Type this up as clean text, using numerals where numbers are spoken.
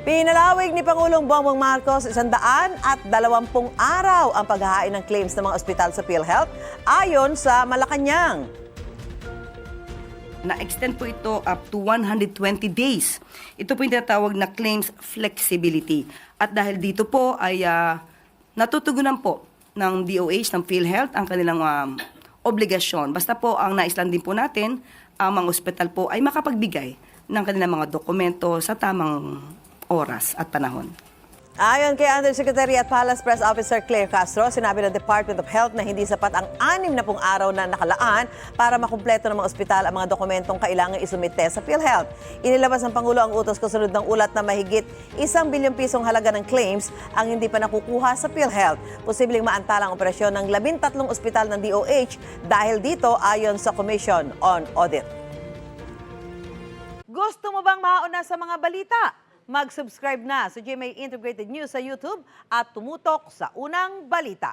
Pinalawig ni Pangulong Bongbong Marcos 120 araw ang paghahain ng claims ng mga ospital sa PhilHealth ayon sa Malacanang. Na-extend po ito up to 120 days. Ito po yung tinatawag na claims flexibility. At dahil dito po ay natutugunan po ng DOH, ng PhilHealth, ang kanilang obligasyon. Basta po ang nais lang din po natin, ang mga ospital po ay makapagbigay ng kanilang mga dokumento sa tamang oras at panahon. Ayon kay Undersecretary at Palace Press Officer Claire Castro, sinabi ng Department of Health na hindi sapat ang 60 araw na nakalaan para makumpleto ng mga ospital ang mga dokumentong kailangan isumite sa PhilHealth. Inilabas ng Pangulo ang utos kasunod ng ulat na mahigit 1 bilyong pisong halaga ng claims ang hindi pa nakukuha sa PhilHealth. Posibleng maantala ang operasyon ng 13 ospital ng DOH dahil dito ayon sa Commission on Audit. Gusto mo bang mauna sa mga balita? Mag-subscribe na sa GMA Integrated News sa YouTube at tumutok sa unang balita.